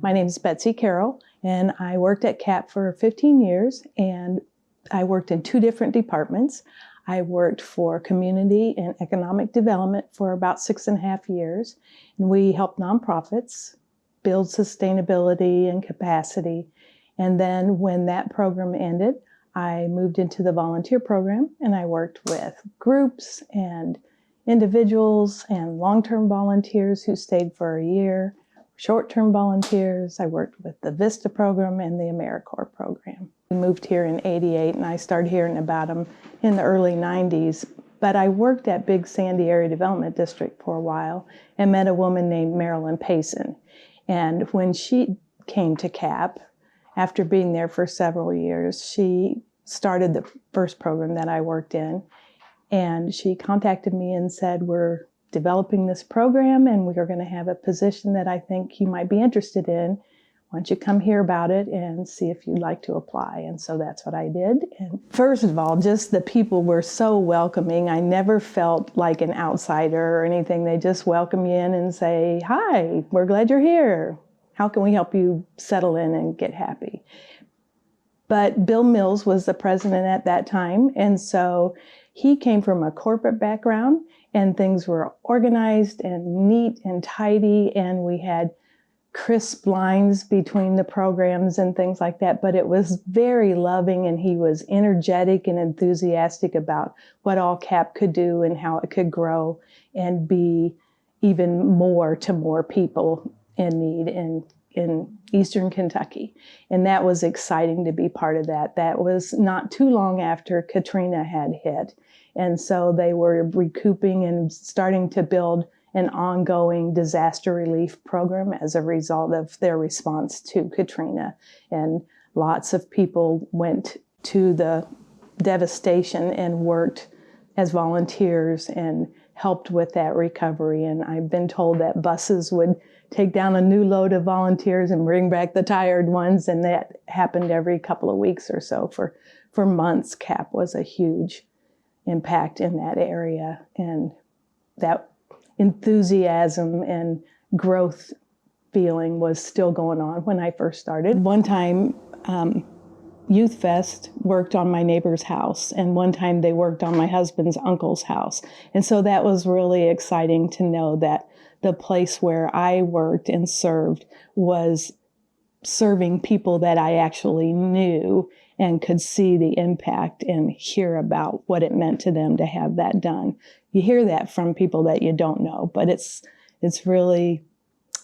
My name is Bestie Carroll, and I worked at CAP for 15 years, and I worked in 2 different departments. I worked for community and economic development for about 6.5 years, and we helped nonprofits build sustainability and capacity. And then when that program ended, I moved into the volunteer program, and I worked with groups and individuals and long-term volunteers who stayed for a year, short-term volunteers. I worked with the VISTA program and the AmeriCorps program. We moved here in '88, and I started hearing about them in the early '90s. But I worked at Big Sandy Area Development District for a while and met a woman named Marilyn Payson. And when she came to CAP, after being there for several years, she started the first program that I worked in. And she contacted me and said, "We're developing this program and we're going to have a position that I think you might be interested in. Why don't you come hear about it and see if you'd like to apply?" And so that's what I did. And first of all, just the people were so welcoming. I never felt like an outsider or anything. They just welcome you in and say, "Hi, we're glad you're here. How can we help you settle in and get happy?" But Bill Mills was the president at that time, and so he came from a corporate background, and things were organized and neat and tidy, and we had crisp lines between the programs and things like that. But it was very loving, and he was energetic and enthusiastic about what all CAP could do and how it could grow and be even more to more people in need in Eastern Kentucky. And that was exciting to be part of that. That was not too long after Katrina had hit. And so they were recouping and starting to build an ongoing disaster relief program as a result of their response to Katrina. And lots of people went to the devastation and worked as volunteers and helped with that recovery. And I've been told that buses would take down a new load of volunteers and bring back the tired ones, and that happened every couple of weeks or so. For months, CAP was a huge impact in that area, and that enthusiasm and growth feeling was still going on when I first started. One time, Youth Fest worked on my neighbor's house, and one time they worked on my husband's uncle's house. And so that was really exciting to know that the place where I worked and served was serving people that I actually knew and could see the impact and hear about what it meant to them to have that done. You hear that from people that you don't know, but it's really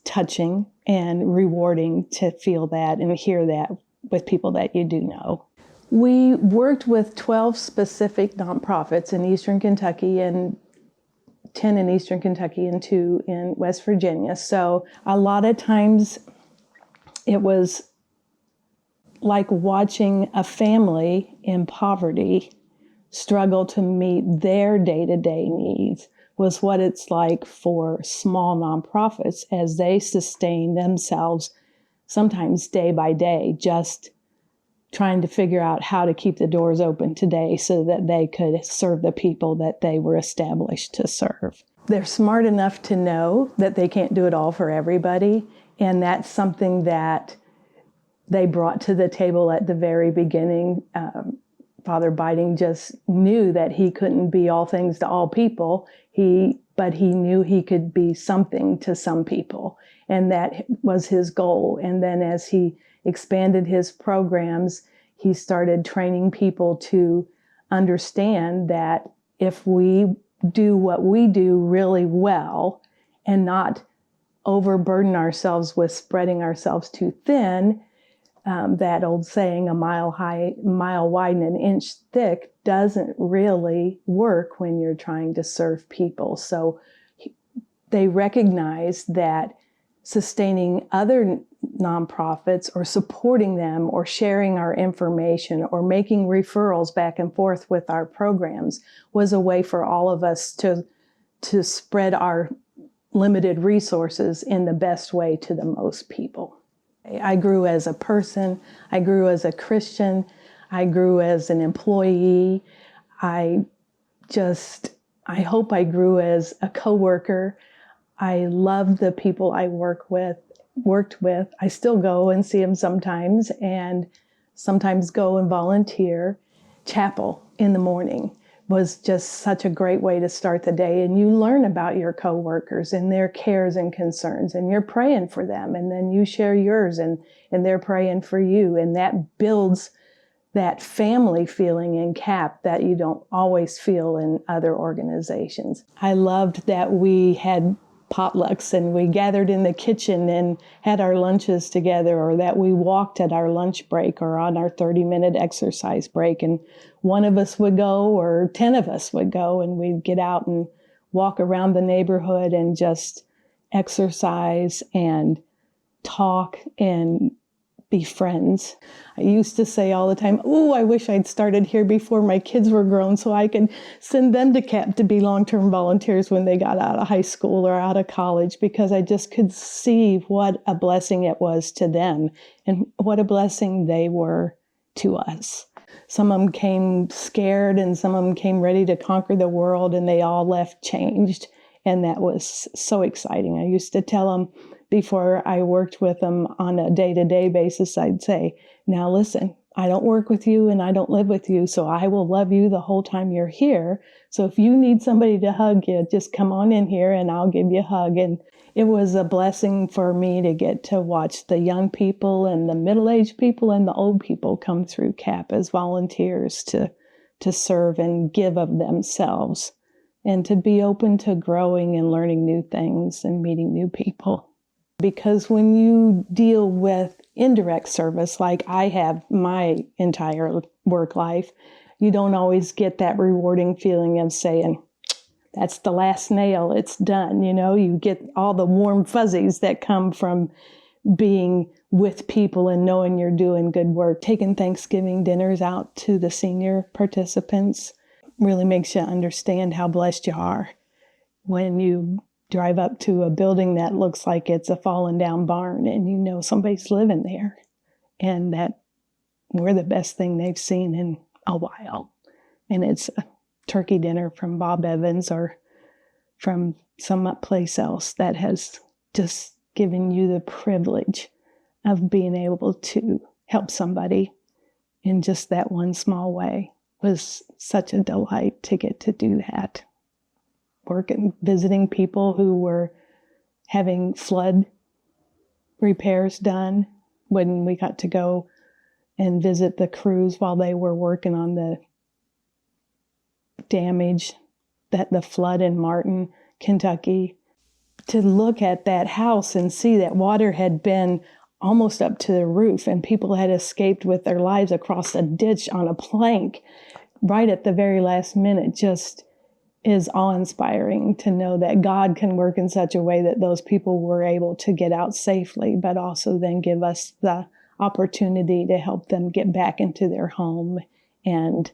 touching and rewarding to feel that and hear that with people that you do know. We worked with 12 specific nonprofits in Eastern Kentucky and 10 in Eastern Kentucky and 2 in West Virginia. So a lot of times it was like watching a family in poverty struggle to meet their day-to-day needs was what it's like for small nonprofits as they sustain themselves sometimes day by day, just trying to figure out how to keep the doors open today so that they could serve the people that they were established to serve. They're smart enough to know that they can't do it all for everybody, and that's something that they brought to the table at the very beginning. Father Biding just knew that he couldn't be all things to all people, but he knew he could be something to some people, and that was his goal. And then as he expanded his programs, he started training people to understand that if we do what we do really well and not overburden ourselves with spreading ourselves too thin, that old saying, a mile wide and an inch thick, doesn't really work when you're trying to serve people. So they recognize that sustaining other nonprofits or supporting them or sharing our information or making referrals back and forth with our programs was a way for all of us to spread our limited resources in the best way to the most people. I grew as a person, I grew as a Christian, I grew as an employee. I hope I grew as a coworker. I love the people I worked with. I still go and see them sometimes, and sometimes go and volunteer. Chapel in the morning was just such a great way to start the day. And you learn about your coworkers and their cares and concerns, and you're praying for them. And then you share yours, and they're praying for you. And that builds that family feeling in CAP that you don't always feel in other organizations. I loved that we had potlucks and we gathered in the kitchen and had our lunches together, or that we walked at our lunch break or on our 30-minute exercise break, and one of us would go or 10 of us would go, and we'd get out and walk around the neighborhood and just exercise and talk and be friends. I used to say all the time, "Oh, I wish I'd started here before my kids were grown so I could send them to CAP to be long-term volunteers when they got out of high school or out of college," because I just could see what a blessing it was to them and what a blessing they were to us. Some of them came scared and some of them came ready to conquer the world, and they all left changed. And that was so exciting. I used to tell them, before I worked with them on a day-to-day basis, I'd say, "Now listen, I don't work with you and I don't live with you, so I will love you the whole time you're here. So if you need somebody to hug you, just come on in here and I'll give you a hug." And it was a blessing for me to get to watch the young people and the middle-aged people and the old people come through CAP as volunteers to serve and give of themselves, and to be open to growing and learning new things and meeting new people. Because when you deal with indirect service, like I have my entire work life, you don't always get that rewarding feeling of saying, "That's the last nail, it's done." You get all the warm fuzzies that come from being with people and knowing you're doing good work. Taking Thanksgiving dinners out to the senior participants really makes you understand how blessed you are when you drive up to a building that looks like it's a fallen down barn and you know somebody's living there, and that we're the best thing they've seen in a while. And it's a turkey dinner from Bob Evans or from some place else that has just given you the privilege of being able to help somebody in just that one small way. It was such a delight to get to do that. Working, visiting people who were having flood repairs done, when we got to go and visit the crews while they were working on the damage, that the flood in Martin, Kentucky. To look at that house and see that water had been almost up to the roof and people had escaped with their lives across a ditch on a plank right at the very last minute, just is awe-inspiring to know that God can work in such a way that those people were able to get out safely, but also then give us the opportunity to help them get back into their home and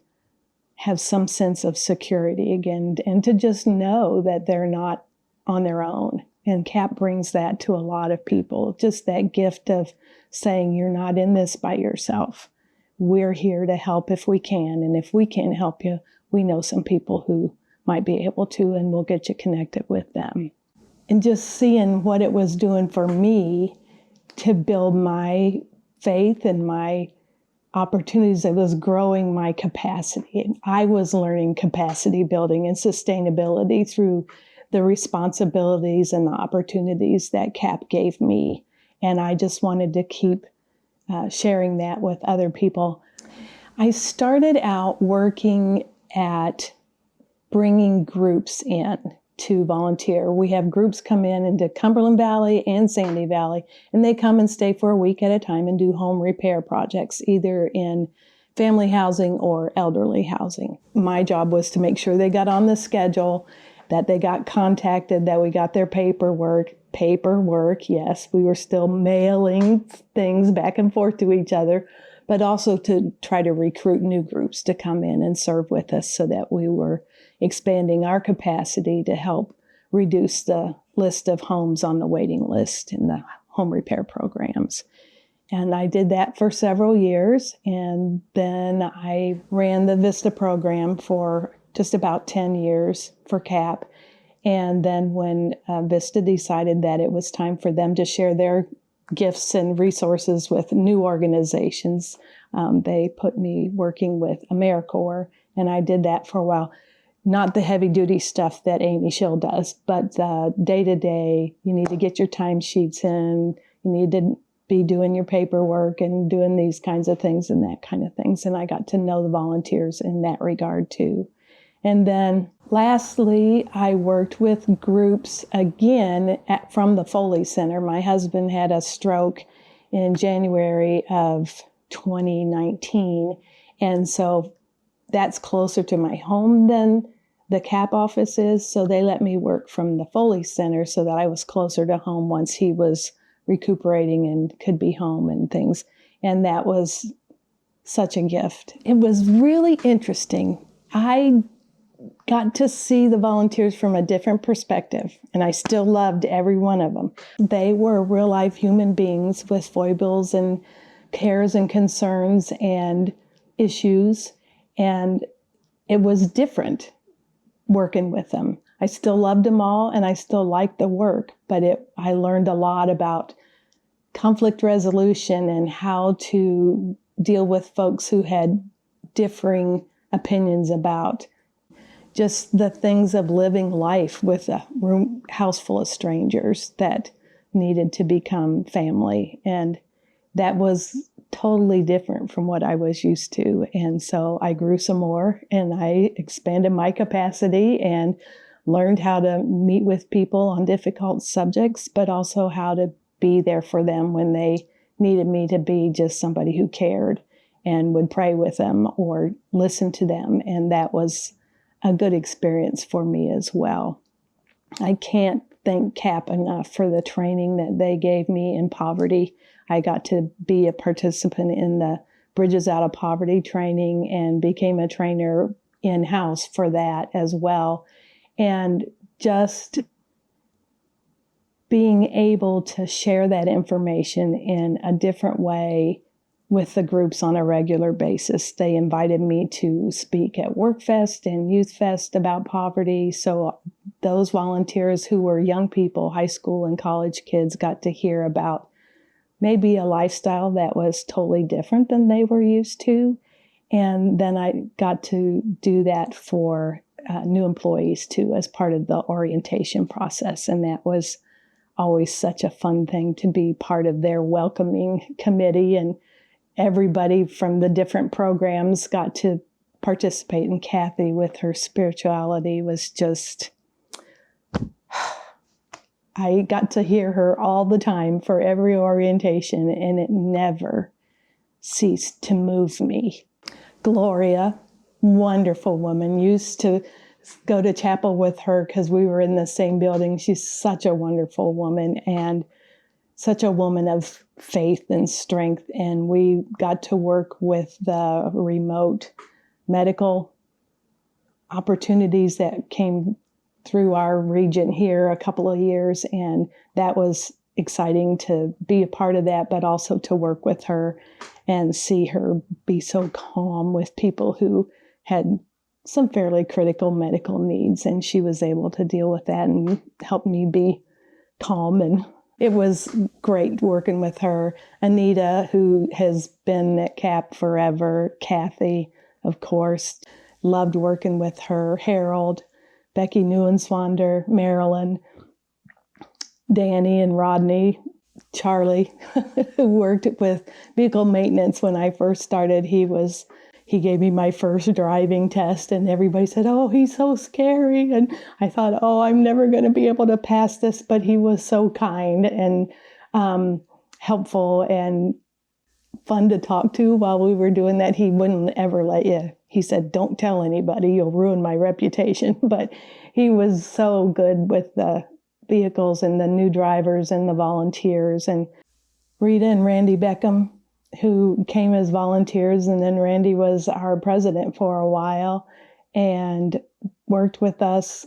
have some sense of security again, and to just know that they're not on their own. And CAP brings that to a lot of people, just that gift of saying, "You're not in this by yourself. We're here to help if we can, and if we can't help you, we know some people who might be able to, and we'll get you connected with them." And just seeing what it was doing for me to build my faith and my opportunities, it was growing my capacity. I was learning capacity building and sustainability through the responsibilities and the opportunities that CAP gave me. And I just wanted to keep sharing that with other people. I started out working at bringing groups in to volunteer. We have groups come in into Cumberland Valley and Sandy Valley, and they come and stay for a week at a time and do home repair projects, either in family housing or elderly housing. My job was to make sure they got on the schedule, that they got contacted, that we got their paperwork. Paperwork, yes, we were still mailing things back and forth to each other, but also to try to recruit new groups to come in and serve with us so that we were expanding our capacity to help reduce the list of homes on the waiting list in the home repair programs. And I did that for several years, and then I ran the VISTA program for just about 10 years for CAP. And then when Vista decided that it was time for them to share their gifts and resources with new organizations, they put me working with AmeriCorps, and I did that for a while. Not the heavy-duty stuff that Amy Schill does, but the day-to-day, you need to get your timesheets in, you need to be doing your paperwork and doing these kinds of things and that kind of things. And I got to know the volunteers in that regard too. And then lastly, I worked with groups again from the Foley Center. My husband had a stroke in January of 2019. And so that's closer to my home than the CAP office is. So they let me work from the Foley Center so that I was closer to home once he was recuperating and could be home and things. And that was such a gift. It was really interesting. I got to see the volunteers from a different perspective, and I still loved every one of them. They were real life human beings with foibles and cares and concerns and issues, and it was different working with them. I still loved them all, and I still liked the work, but I learned a lot about conflict resolution and how to deal with folks who had differing opinions about just the things of living life with a house full of strangers that needed to become family. And that was totally different from what I was used to. And so I grew some more and I expanded my capacity and learned how to meet with people on difficult subjects, but also how to be there for them when they needed me to be just somebody who cared and would pray with them or listen to them. And that was a good experience for me as well. I can't thank CAP enough for the training that they gave me in poverty. I got to be a participant in the Bridges Out of Poverty training and became a trainer in-house for that as well. And just being able to share that information in a different way with the groups on a regular basis. They invited me to speak at WorkFest and YouthFest about poverty. So those volunteers who were young people, high school and college kids, got to hear about maybe a lifestyle that was totally different than they were used to. And then I got to do that for new employees too, as part of the orientation process. And that was always such a fun thing to be part of their welcoming committee, and everybody from the different programs got to participate. And Kathy, with her spirituality, was just, I got to hear her all the time for every orientation, and it never ceased to move me. Gloria, wonderful woman, used to go to chapel with her because we were in the same building. She's such a wonderful woman and such a woman of faith and strength. And we got to work with the remote medical opportunities that came through our region here a couple of years. And that was exciting to be a part of that, but also to work with her and see her be so calm with people who had some fairly critical medical needs. And she was able to deal with that and help me be calm. And it was great working with her. Anita, who has been at CAP forever. Kathy, of course, loved working with her. Harold, Becky Neuenswander, Marilyn, Danny and Rodney, Charlie, who worked with vehicle maintenance when I first started. He gave me my first driving test, and everybody said, "Oh, he's so scary." And I thought, "Oh, I'm never going to be able to pass this." But he was so kind and helpful and fun to talk to while we were doing that. He wouldn't ever let you. He said, "Don't tell anybody, you'll ruin my reputation." But he was so good with the vehicles and the new drivers and the volunteers. And Rita and Randy Beckham, who came as volunteers, and then Randy was our president for a while and worked with us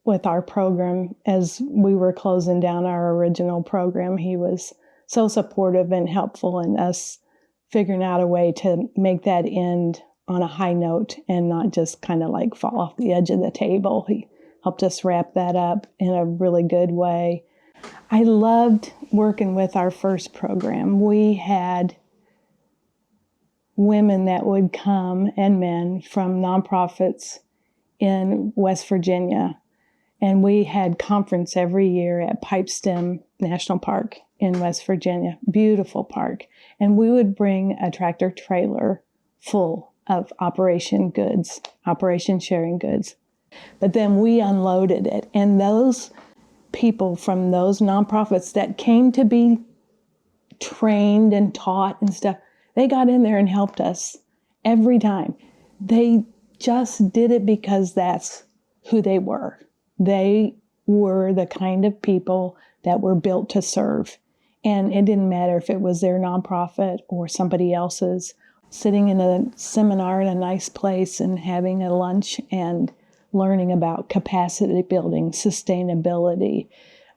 with our program as we were closing down our original program. He was so supportive and helpful in us figuring out a way to make that end on a high note and not just kind of like fall off the edge of the table. He helped us wrap that up in a really good way. I loved working with our first program. We had women that would come, and men, from nonprofits in West Virginia. And we had conference every year at Pipestem National Park in West Virginia. Beautiful park. And we would bring a tractor trailer full of Operation sharing goods. But then we unloaded it. And those people from those nonprofits that came to be trained and taught and stuff, they got in there and helped us every time. They just did it because that's who they were. They were the kind of people that were built to serve. And it didn't matter if it was their nonprofit or somebody else's. Sitting in a seminar in a nice place and having a lunch and learning about capacity building, sustainability,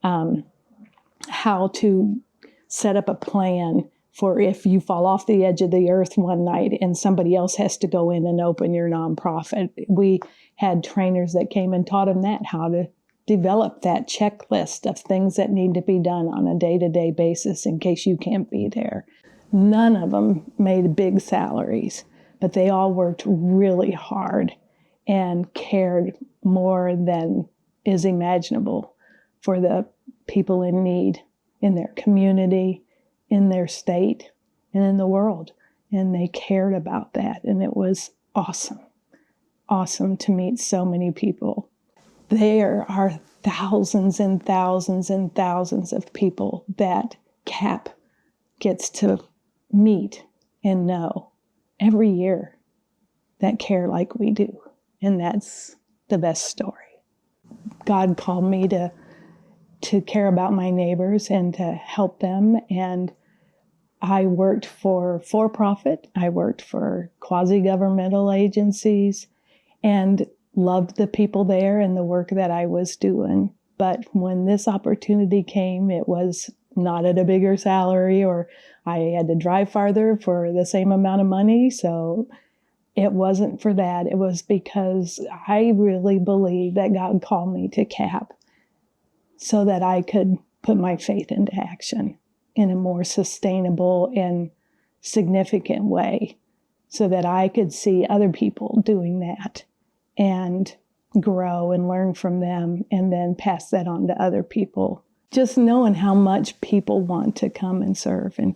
how to set up a plan for if you fall off the edge of the earth one night and somebody else has to go in and open your nonprofit. We had trainers that came and taught them that, how to develop that checklist of things that need to be done on a day-to-day basis in case you can't be there. None of them made big salaries, but they all worked really hard and cared more than is imaginable for the people in need in their community, in their state, and in the world. And they cared about that. And it was awesome. Awesome to meet so many people. There are thousands and thousands and thousands of people that CAP gets to meet and know every year that care like we do. And that's the best story. God called me to care about my neighbors and to help them. And I worked for-profit. I worked for quasi-governmental agencies and loved the people there and the work that I was doing. But when this opportunity came, it was not at a bigger salary, or I had to drive farther for the same amount of money. So it wasn't for that. It was because I really believe that God called me to CAP so that I could put my faith into action in a more sustainable and significant way, so that I could see other people doing that and grow and learn from them and then pass that on to other people. Just knowing how much people want to come and serve, and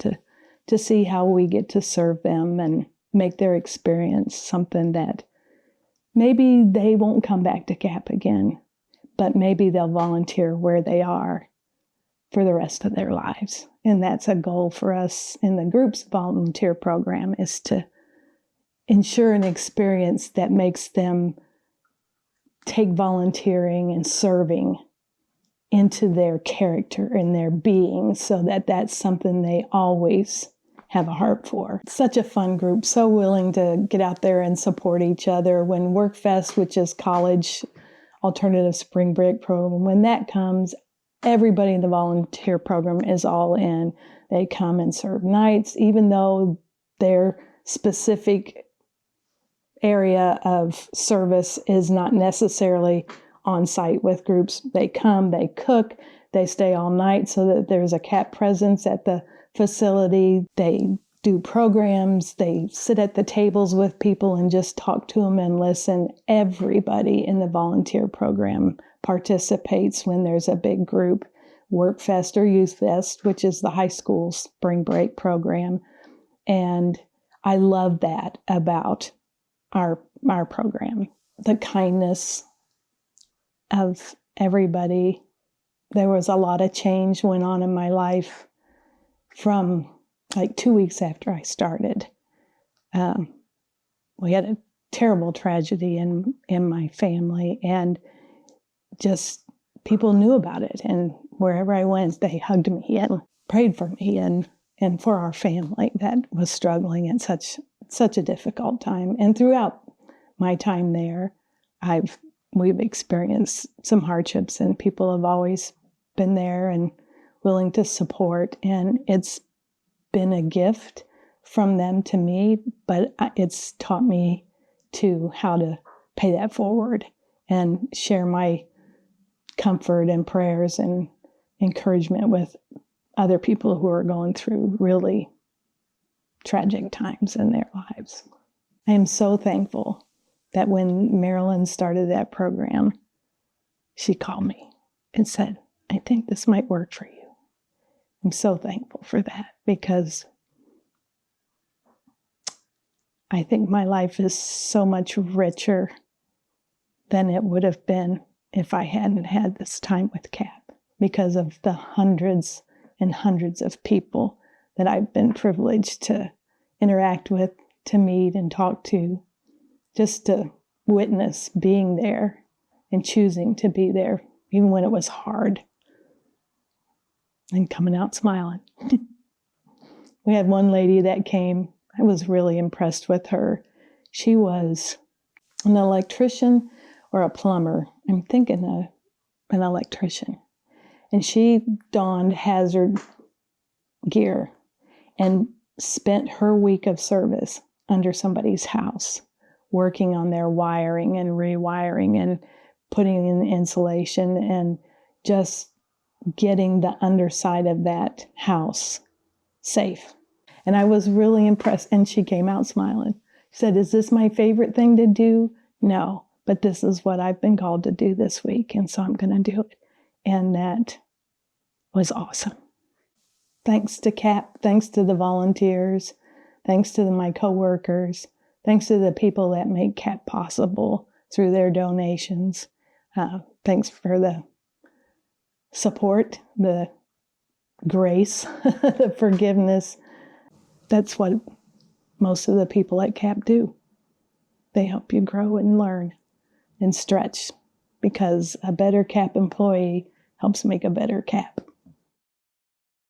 to see how we get to serve them and make their experience something that maybe they won't come back to CAP again, but maybe they'll volunteer where they are for the rest of their lives. And that's a goal for us in the group's volunteer program, is to ensure an experience that makes them take volunteering and serving into their character and their being, so that that's something they always have a heart for. It's such a fun group, so willing to get out there and support each other. When WorkFest, which is college alternative spring break program, when that comes, everybody in the volunteer program is all in. They come and serve nights, even though their specific area of service is not necessarily on site with groups. They come, they cook, they stay all night so that there's a CAP presence at the facility. They do programs, they sit at the tables with people and just talk to them and listen. Everybody in the volunteer program participates when there's a big group. WorkFest or Youth Fest, which is the high school spring break program. And I love that about our program. The kindness of everybody. There was a lot of change went on in my life from like 2 weeks after I started. We had a terrible tragedy in my family, and just people knew about it. And wherever I went, they hugged me and prayed for me and for our family that was struggling at such a difficult time. And throughout my time there, we've experienced some hardships, and people have always been there and willing to support. And it's been a gift from them to me, but it's taught me how to pay that forward and share my comfort and prayers and encouragement with other people who are going through really tragic times in their lives. I am so thankful that when Marilyn started that program, she called me and said, I think this might work for you. I'm so thankful for that, because I think my life is so much richer than it would have been if I hadn't had this time with CAP, because of the hundreds and hundreds of people that I've been privileged to interact with, to meet and talk to, just to witness being there and choosing to be there, even when it was hard, and coming out smiling. We had one lady that came. I was really impressed with her. She was an electrician or a plumber. I'm thinking an electrician. And she donned hazard gear and spent her week of service under somebody's house, working on their wiring and rewiring and putting in insulation and just getting the underside of that house safe. And I was really impressed. And she came out smiling. She said, is this my favorite thing to do? No, but this is what I've been called to do this week. And so I'm going to do it. And that was awesome. Thanks to CAP, thanks to the volunteers, thanks to my coworkers, thanks to the people that make CAP possible through their donations. Thanks for the support, the grace, the forgiveness. That's what most of the people at CAP do. They help you grow and learn and stretch, because a better CAP employee helps make a better CAP.